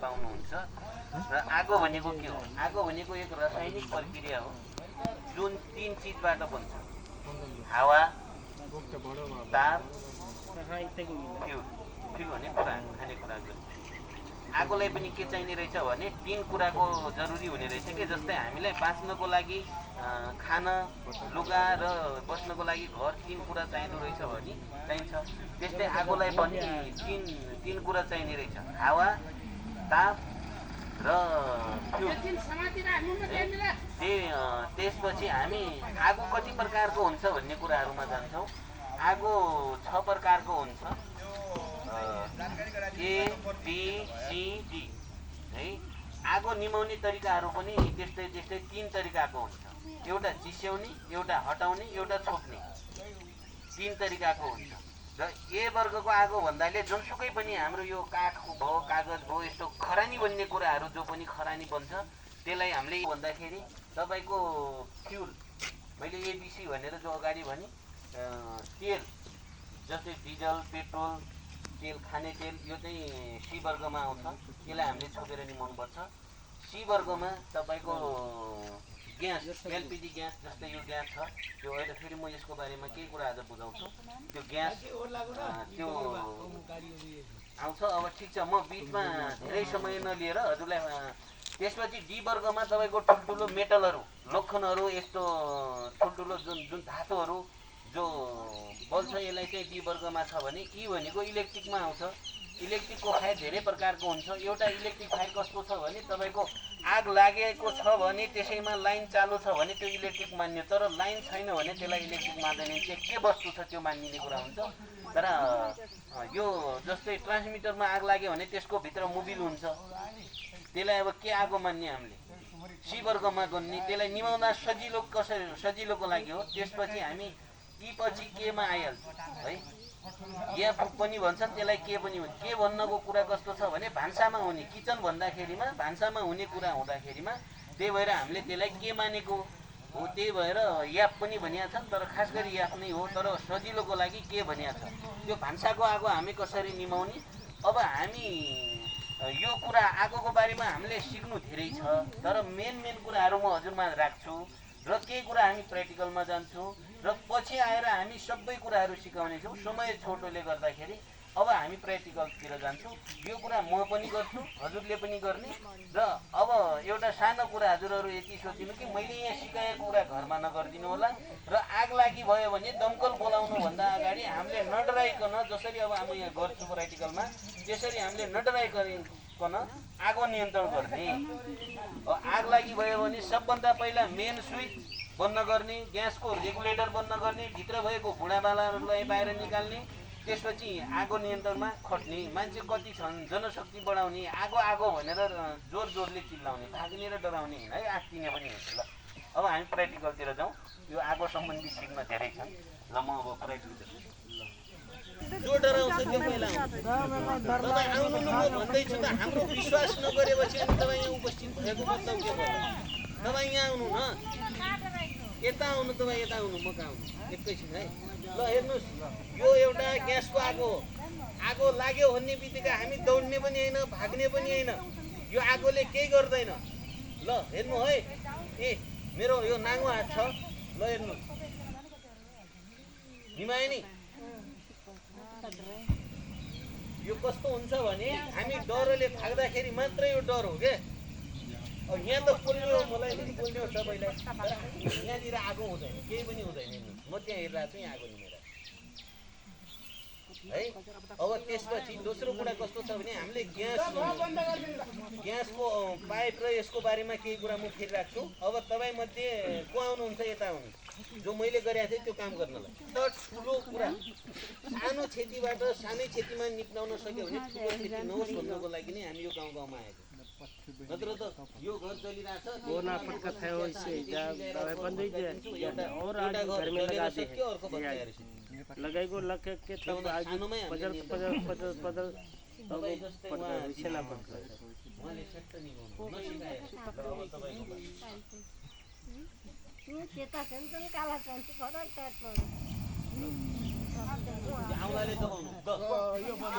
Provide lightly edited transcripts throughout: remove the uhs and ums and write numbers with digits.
पाउनुहुन्छ। र आगो भनेको के हो? आगो भनेको एक रासायनिक प्रक्रिया हो जुन 3 चिजबाट बन्छ: हावा, ताप, फ्युल भन्ने कुरा, खानेकुराको। आगोलाई पनि के चाहिने रहेछ भने 3 कुराको जरुरी हुने रहेछ कि जस्तै हामीलाई बाँच्नको लागि खान, लुगा र बस्नको लागि घर 3 कुरा चाहिँदो रहेछ भने चाहिन्छ। त्यस्तै आगोलाई पनि 3 कुरा चाहिने रहेछ: हावा, ताप र फ्युल। त्यसपछि हामी आगो कति प्रकारको हुन्छ भन्ने कुराहरूमा जान्छौँ। आगो 6 प्रकारको हुन्छ: ए, बी, सी, डी है। आगो निमाउने तरिकाहरू पनि त्यस्तै 3 तरिकाको हुन्छ: एउटा चिस्याउने, एउटा हटाउने, एउटा छोप्ने। 3 तरिकाको हुन्छ। र ए वर्गको आगो भन्दाले जुनसुकै पनि हाम्रो यो काठ भयो, कागज भयो, यस्तो खरानी बन्ने कुराहरू जो पनि खरानी बन्छ त्यसलाई हामीले भन्दाखेरि तपाईँको फ्युल, मैले एबिसी भनेर जो अगाडि भने तेल, जस्तै डिजल, पेट्रोल, तेल, खाने तेल, यो चाहिँ सी वर्गमा आउँछ। यसलाई हामीले छोपेर निमाउनुपर्छ। सी वर्गमा तपाईँको ग्यास, एलपिजी ग्यास, जस्तै यो ग्यास छ, त्यो अहिले फेरि म यसको बारेमा केही कुरा आज बुझाउँछु। त्यो ग्यास त्यो आउँछ। अब ठिक छ, म बिचमा धेरै समय नलिएर हजुरलाई। त्यसपछि डी वर्गमा तपाईँको ठुल्ठुलो मेटलहरू, लोखनहरू, यस्तो ठुल्ठुलो जुन धातुहरू जो बल्छ, यसलाई चाहिँ डी वर्गमा छ भने ई भनेको इलेक्ट्रिकमा आउँछ। इलेक्ट्रिकको फायर धेरै प्रकारको हुन्छ। एउटा इलेक्ट्रिक फायर कस्तो छ भने तपाईँको आग लागेको छ भने त्यसैमा लाइन चालु छ भने त्यो इलेक्ट्रिक मान्यो, तर लाइन छैन भने त्यसलाई इलेक्ट्रिक मान्दैन। त्यो के वस्तु छ त्यो मानिने कुरा हुन्छ। तर यो जस्तै ट्रान्समिटरमा आग लाग्यो भने त्यसको भित्र मोबिल हुन्छ, त्यसलाई अब के आगो मान्ने हामीले? सी वर्गमा गन्ने। त्यसलाई निमाउन सजिलोको लागि हो। त्यसपछि हामी ई पछि केमा आइहाल्छ है। एफ पनि भन्छन्, त्यसलाई के पनि भन्छ। के भन्नको कुरा कस्तो छ भने भान्सामा हुने, किचन भन्दाखेरिमा भान्सामा हुने कुरा हुँदाखेरिमा, त्यही भएर हामीले त्यसलाई के मानेको हो। त्यही भएर याप पनि भनिएको छ, तर खास गरी याप नै हो, तर सजिलोको लागि के भनिएको छ। त्यो भान्साको आगो हामी कसरी निमाउने? अब हामी यो कुरा आगोको बारेमा हामीले सिक्नु धेरै छ, तर मेन कुराहरू म हजुरमा राख्छु र केही कुरा हामी प्र्याक्टिकलमा जान्छौँ र पछि आएर हामी सबै कुराहरू सिकाउनेछौँ। समय छोटोले गर्दाखेरि अब हामी प्र्याक्टिकलतिर जान्छौँ। यो कुरा म पनि गर्छु, हजुरले पनि गर्ने। र अब एउटा सानो कुरा हजुरहरू यति सोचिनु कि मैले यहाँ सिकाएको कुरा घरमा नगरिदिनु होला। र आग लागि भयो भने दमकल बोलाउनुभन्दा अगाडि हामीले नडराइकन, जसरी अब म यहाँ गर्छु प्र्याक्टिकलमा, त्यसरी हामीले नडराइकन आगो नियन्त्रण गर्ने। आग लागि भयो भने सबभन्दा पहिला मेन स्विच बन्द गर्ने, ग्यासको रेगुलेटर बन्द गर्ने, भित्र भएको भुँडाबालाहरूलाई बाहिर निकाल्ने। त्यसपछि आगो नियन्त्रणमा खट्ने। मान्छे कति छन्, जनशक्ति बढाउने, आगो आगो भनेर जोरले चिल्लाउने, भाग्ने र डराउने है, आत्तिने पनि हुन्छ। ल अब हामी प्र्याक्टिकलतिर जाउँ। यो आगो सम्बन्धी सिक्न धेरै छ। ल म अब प्र्याक्टिकल जो डराउँछ त्यो पहिला तपाईँ आउनु न, म भन्दैछु त। हाम्रो विश्वास नगरेपछि अनि तपाईँ यहाँ उपस्थित भएको मतलब के भयो? तपाईँ यहाँ आउनु न, यता आउनु, तपाईँ यता आउनु, म कहाँ आउनु एकैछिन है। ल हेर्नुहोस्, यो एउटा ग्यासको आगो हो। आगो लाग्यो भन्ने बित्तिकै हामी दौड्ने पनि होइन, भाग्ने पनि होइन। यो आगोले केही गर्दैन। ल हेर्नु है, ए मेरो यो नाङ्गो हात छ। ल हेर्नु, निमायो नि। यो कस्तो हुन्छ भने हामी डरले भाग्दाखेरि मात्र यो डर हो क्या। अब यहाँ त पोल्यो, मलाई पनि पोल्यो सबैलाई, यहाँनिर आगो हुँदैन, केही पनि हुँदैन। म त्यहाँ हेरिरहेको छु, यहाँ आगो निमेर है। अब त्यसपछि दोस्रो कुरा कस्तो छ भने हामीले ग्यासको पाइप र यसको बारेमा केही कुरा म फेरि राख्छु। अब तपाईँ मध्ये को आउनुहुन्छ यता आउनु, जो मैले गरेको थिएँ त्यो काम गर्नलाई। तर ठुलो कुरा, सानो क्षतिबाट सानै क्षतिमा निप्टाउन सक्यो भने ठुलो क्षति नहोस् भन्नको लागि नै हामी यो गाउँमा आएको। नत्र त यो घर चलिरहेछ, लगाइको लक्ष्य के छ पजल पजल पजल पजल तपाईँ जस्तै उहाँ उहाँले सेट निभाउनु नसिकाए। आउलाले दबाउनु ल यो बन्द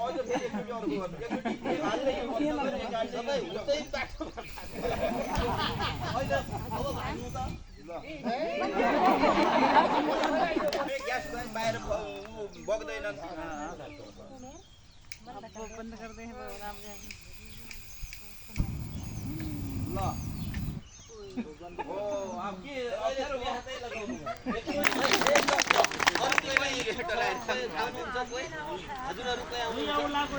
अझ फेरि एकचोटि अर्को गर्नु एकचोटि हाल्दै यो बन्द गर्ने गाडी सबै उतै बाटो अहिले अब भाग्नु त ग्यास बाहिर बग्दैन बंद कर दे राम ल ओ अब के अहिले हातै लगाउनु हजुरहरू कोही आउनुहुन्छ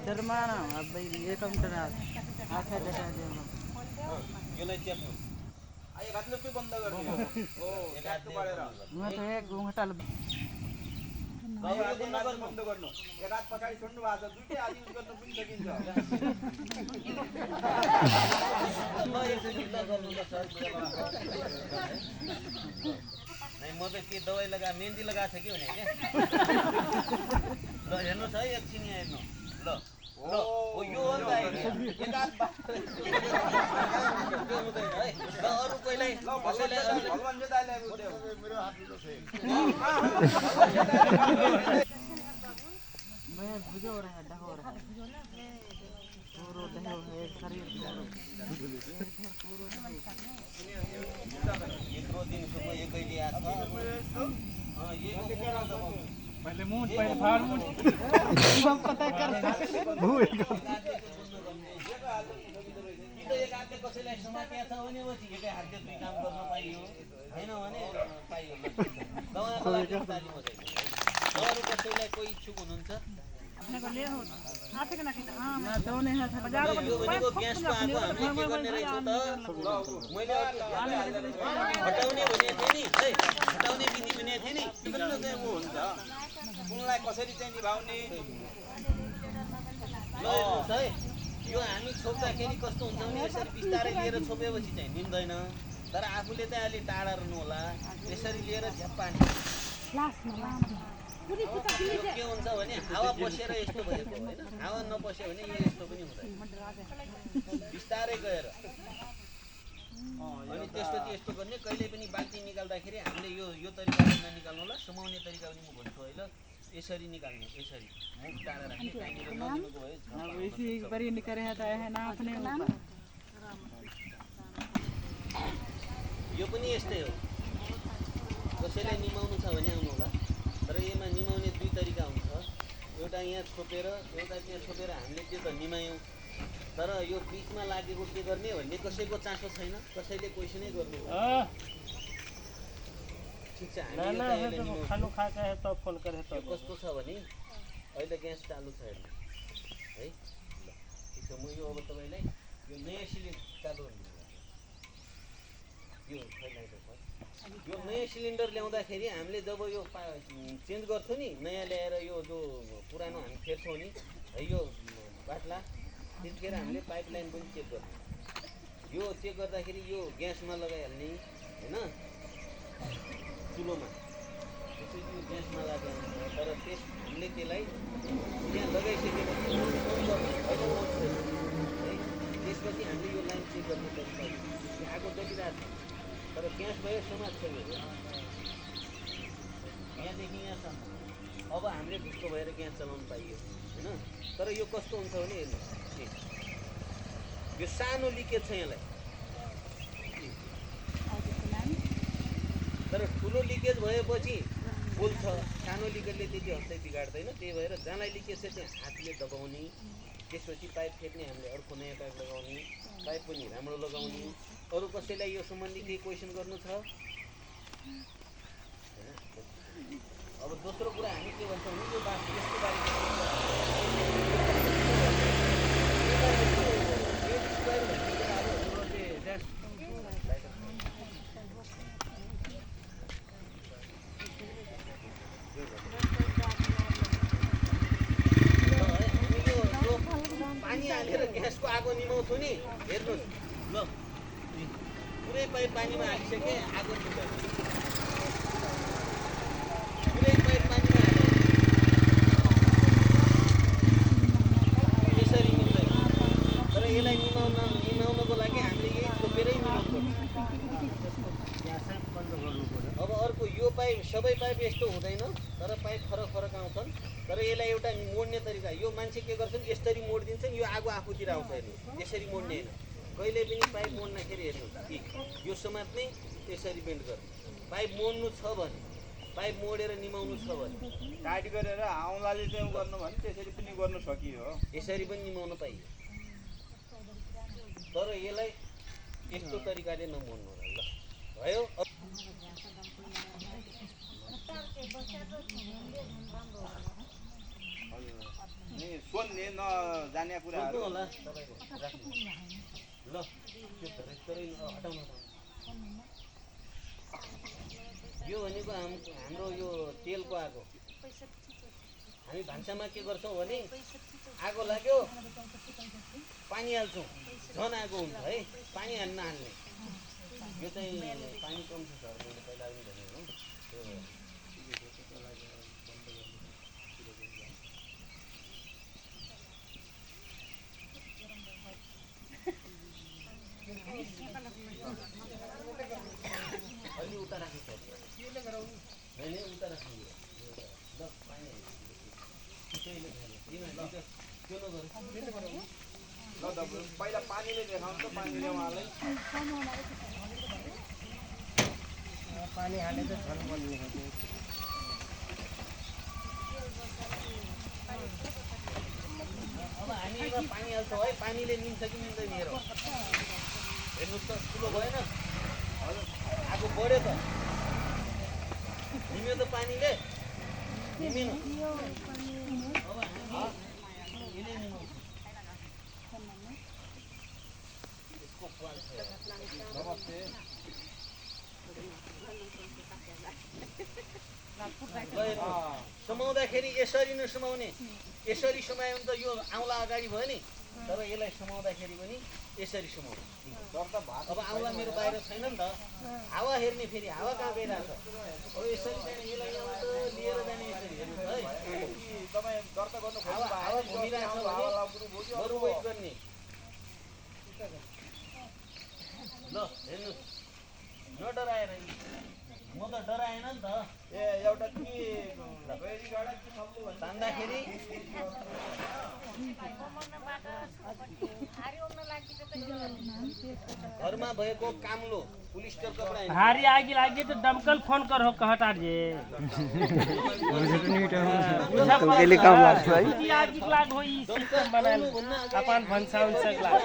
शर्माना भाई ये कम करा आखा जटा दे यसलाई च्याप्नु आयो घाट्नु के बन्द गर्ने हो काट्नु परेर म त एक घुमटा बन्द गर्नु एक हात पछाडि छोड्नु भएको छ दुईटै हात युज गर्न पनि सकिन्छ म त के दबाई लगा मेहन्दी लगाएको छ कि भने क्या ल हेर्नुहोस् है एकछिन यहाँ हेर्नु ल ल हो यो हो नि त एक हात त्यो हुँदैन है ल अरू कोहीलाई कसैलाई भगवान जे दाइलाई उठ्यो मेरो हात मैं बुझो रहा है डहो रहा है पूरो डहो है शरीर यत्रो दिनसम्म एकैले आएको पहले मुंह पहले फाड़ मुंह सब पता कर एक हातले कसैलाई समातेको छ भने पछि एकै हातले दुई काम गर्न पाइयो होइन भने पाइयो दवाईको लागि ताली बजाइयो अरू कसैलाई कोही इच्छुक हुनुहुन्छ यो भनेको ग्यासको आगो हामीले के गर्ने रहेछौँ त मैले हटाउने भनेको थिएँ नि है हटाउने विधि भनेको थिएँ नि हुन्छ उनलाई कसरी चाहिँ निभाउने ल हेर्नुहोस् है यो हामी छोप्दाखेरि कस्तो हुन्छ भने यसरी बिस्तारै लिएर छोपेपछि चाहिँ निम्दैन तर आफूले चाहिँ अलिक टाढा रहनु होला यसरी लिएर झ्याप्पाने यो के हुन्छ भने हावा पसेर यस्तो भएको होइन हावा नपस्यो भने यो यस्तो पनि हुँदैन बिस्तारै गएर अनि त्यसपछि यस्तो गर्ने कहिले पनि बाल्टी निकाल्दाखेरि हामीले यो तरिकाले ननिकाल्नु होला सुमाउने तरिका पनि म भन्छु है ल यसरी निकाल्नु यसरी मुख टाढा राख्ने कहीँनिर नदिनुको भयो अब इसी बारी निकल रहा है ना अपने ऊपर यो पनि यस्तै हो कसैलाई निमाउनु छ भने आउनु होला तर यसमा निमाउने दुई तरिका हुन्छ एउटा यहाँ छोपेर एउटा त्यहाँ छोपेर हामीले त्यो त निमायौँ तर यो बिचमा लागेको के गर्ने भन्ने कसैको चासो छैन कसैले क्वेसनै गर्नु ठिक छ हामी खानु खाएको है तो फोन करे तो कस्तो छ भने अहिले ग्यास चालु छ हेर्नु है ल ठिक छ म यो अब तपाईँलाई यो नयाँ सिलिन्डर चालु यो यो नयाँ सिलिन्डर ल्याउँदाखेरि हामीले जब यो चेन्ज गर्छौँ नि नयाँ ल्याएर यो जो पुरानो हामी फेर्छौँ नि है यो बाटला त्यतिखेर हामीले पाइपलाइन पनि चेक गर्छौँ यो चेक गर्दाखेरि यो ग्यासमा लगाइहाल्ने होइन चुलोमा त्यसपछि यो ग्यासमा लाग्यो तर हामीले त्यसलाई त्यहाँ लगाइसकेपछि है त्यसपछि हामीले यो लाइन चेक गर्ने तरिका आगो जलिरहेको छ तर ग्यास भयो समाज छैन यहाँदेखि यहाँसम्म अब हामीले ढुक्क भएर ग्यास चलाउनु पाइयो होइन तर यो कस्तो हुन्छ भने हेर्नुहोस् यो सानो लिकेज छ यसलाई तर ठुलो लिकेज भएपछि बोल्छ सानो लिकेजले त्यति हस्दै बिगाड्दैन त्यही भएर जहाँलाई लिकेज छ त्यहाँ हातले दबाउने त्यसपछि पाइप फेर्ने हामीले अर्को नयाँ पाइप लगाउने पाइप पनि राम्रो लगाउने अरू कसैलाई यो सम्बन्धी केही क्वेसन गर्नु छ अब दोस्रो कुरा हामी के भन्छौँ भने यो यसको बारेमा पानी हालेर ग्यासको आगो निमाउँछौँ नि हेर्नुहोस् ल पुरै पाइप पानीमा हालिसके आगो निभाउँछ पुरै पाइप पानीमा हाल्यो यसरी निम्दैन तर यसलाई निमाउनको लागि हामीले यही छोपेरै निमाउनु पर्छ यसलाई एउटा मोड्ने तरिका यो मान्छे के गर्छन् यसरी मोडिदिन्छन् यो आगो आफूतिर आउँछ हेर्नु यसरी मोड्ने होइन कहिले पनि पाइप मोड्दाखेरि हेर्नु यो समात्ने यसरी बेन्ड गर्नु पाइप मोड्नु छ भने पाइप मोडेर निमाउनु छ भने टाइट गरेर आउँलाले चाहिँ गर्नु भने त्यसरी पनि गर्न सकियो यसरी पनि निमाउन पाइयो तर यसलाई यस्तो तरिकाले नमोड्नु होला ल भयो सोध्ने नजाने कुराहरू होला तपाईँको राख्नु ल त्यो धेरै हटाउनु यो भनेको हाम्रो यो तेलको आगो हामी भान्सामा के गर्छौँ भने आगो लाग्यो पानी हाल्छौँ झन् आगो हुन्छ है पानी हाल्न हाल्ने यो चाहिँ पानी कम छ सर मैले पहिला पनि भनेको त्यो अलि उता राख्नु पर्छ होइन उता राख्नु ल पानी त्यो नगरौँ ल त पहिला पानीले देखाउनु त पानीले उहाँलाई पानी हाले त झन् बलियो अब हामी पानी हाल्छौँ है पानीले निम्छ कि मिल्दैन हेरौँ हेर्नुहोस् त ठुलो भएन आगो बढ्यो त निम्यो त पानीले निमेन अब हामी यसले निमाउँछौँ यसको क्वाल छ नमस्ते समाउँदाखेरि यसरी नै समाउने यसरी समायो भने त यो आउँला अगाडि भयो नि तर यसलाई समाउँदाखेरि पनि यसरी समाउनु अब आउँला मेरो बाहिर छैन नि त हावा हेर्ने फेरि हावा कहाँ गइरहेको छ अब यसरी जाने यसलाई यहाँबाट लिएर जाने यसरी हेर्नु है तपाईँ दर्ता गर्नु हावा हावा घुमिरहेको छ भने बरु वेट गर्ने ल हेर्नुहोस् नडराएर म त डराएन नि त ए एउटा के गैरी गाडा के सब्लु भन्छ तान्दाखेरि घरमा भएको काम्लो पुलिस्टर कपडा भारी आगी लागी तो दमकल फोन करो कहता जे केले काम लाग्छ है यदि आगी लाग होई सिस्टम बनाल अपन भन्सा उनसे लाग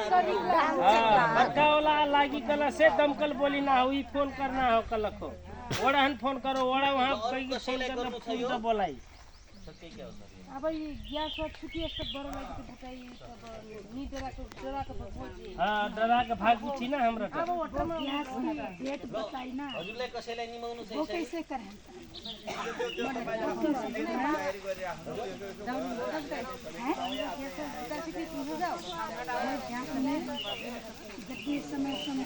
बक्का वाला लागी कला से दमकल बोली ना हुई फोन करना हो कलको वड़ाहन फोन करो वड़ा वहां कोई फोन करके फोन बोलाई सके क्या हो सर अब ये ग्यास और छुट्टी सब बड़ लागी तो बुटाई सब नी डरा के पहुंची हां डरा के भागी थी ना हमरा अब ओटो में ग्यास रेट बताई ना हजुरलाई कसैलाई निमाउनु छ वो कैसे करें तयारी गरिराख्नु समय समय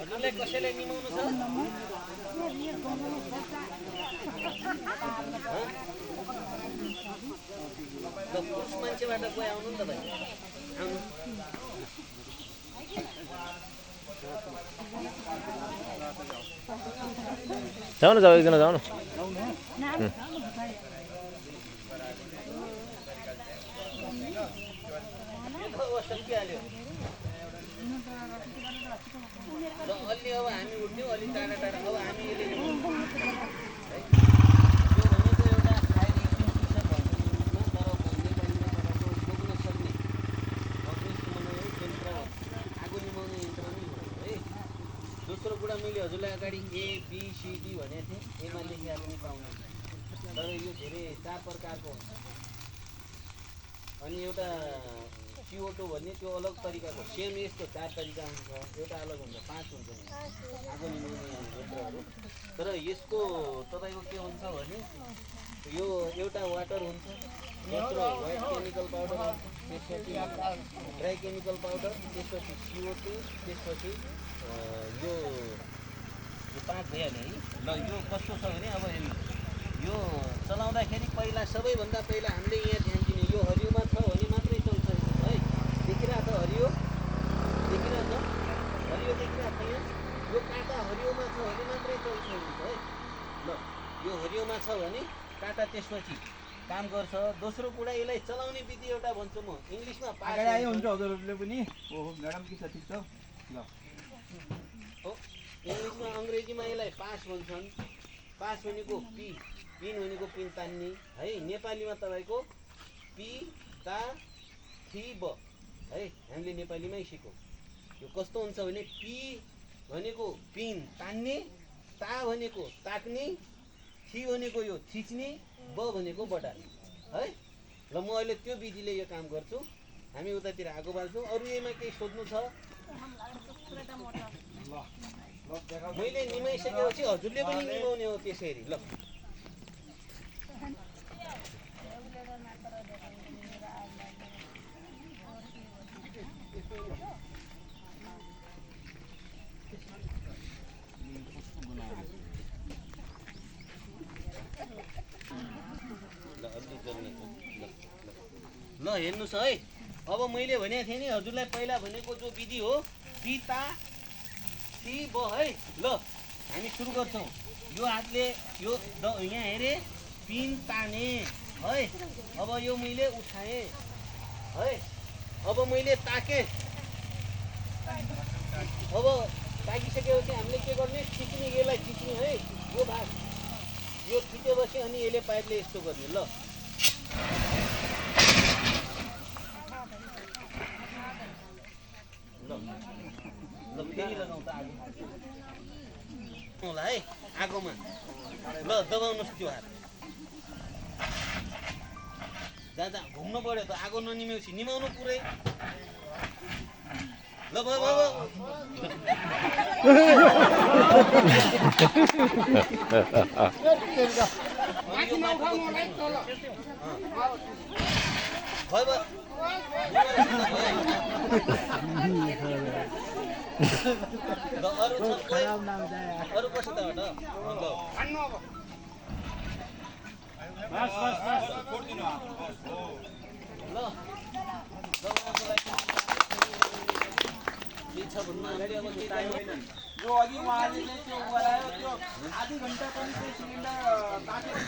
हजुरलाई कसैलाई निमाउनु छ पुरुष मान्छेबाट कोही आउनु नि त भाइ आउनु जाऊ न जाऊ एकजना जाऊ न सकिहाल्यो र अलि अब हामी उठ्यौँ अलि टाढा टाढा अब हामी यसले यो भनेको एउटा फायर एक्सटिङ्ग्विसर भएको रूपमा तर नेपालीमा तपाईँको बोक्न सक्ने अग्निशमन यन्त्र आगो निमाउने यन्त्र नै हो है दोस्रो कुरा मैले हजुरलाई अगाडि ABCD भनेको थिएँ एमा लेखेर पनि पाउनुहुन्छ तर यो धेरै 4 प्रकारको हुन्छ अनि एउटा CO2 भन्ने त्यो अलग तरिकाको सेम यस्तो 4 तरिका हुन्छ एउटा अलग हुन्छ 5 हुन्छ नि आगो निमाउने यन्त्रहरू तर यसको तपाईँको के हुन्छ भने यो एउटा वाटर हुन्छ दोस्रो व्हाइट केमिकल पाउडर हुन्छ त्यसपछि ड्राई केमिकल पाउडर त्यसपछि CO2 त्यसपछि यो 5 भइहाल्यो है ल यो कस्तो छ भने अब हेर्नु यो चलाउँदाखेरि पहिला सबैभन्दा पहिला हामीले यहाँ ध्यान दिने यो हरियोमा छ भने मात्रै चल्छ है देखिरहेको छ हरियो देखिरहेको छ हरियो देखिरहेको छ यहाँ यो काँटा हरियोमा छ भने मात्रै चल्छ है ल यो हरियोमा छ भने काँटा त्यसपछि काम गर्छ दोस्रो कुरा यसलाई चलाउने विधि एउटा भन्छु म इङ्ग्लिसमा अगाडि आयो हुन्छ हजुरहरूले पनि ओहो म्याडम के छ ठिक छ ल हो इङ्ग्लिसमा अङ्ग्रेजीमा यसलाई पास भन्छन् पास भनेको पिन भनेको पिन तान्ने है नेपालीमा तपाईँको पी ता थी ब है हामीले नेपालीमै सिकौँ यो कस्तो हुन्छ भने पी भनेको पिन तान्ने ता भनेको ताक्ने थी भनेको यो थिच्ने ब भनेको बटार्ने है ल म अहिले त्यो विधिले यो काम गर्छु हामी उतातिर आगो बाल्छौँ अरू यहीमा केही सोध्नु छ मैले निमाइसकेपछि हजुरले पनि निमाउने हो त्यसरी ल ल हेर्नुहोस् है अब मैले भनेको थिएँ नि हजुरलाई पहिला भनेको जो विधि हो पिता ती ब है ल हामी सुरु गर्छौँ यो हातले यो यहाँ हेरेँ पिन ताने है अब यो मैले उठाएँ है अब मैले ताकेँ अब ताकिसकेपछि हामीले के गर्ने खिच्ने यसलाई खिच्ने है यो भाग यो खिचेपछि अनि यसले पाइपले यस्तो गर्ने ल फेरि लगाउँ त आगो होला है आगोमा ल दबाउनुहोस् त्यो हात जहाँ घुम्नु पर्यो त आगो ननिमेपछि निमाउनु पुरै ल भयो भयो अरू कसो त ल छ भन्नु अगाडि अब जो अघि उहाँले चाहिँ त्यो गरायो त्यो आधी घन्टा पनि त्यो सिलिन्डर ताकेको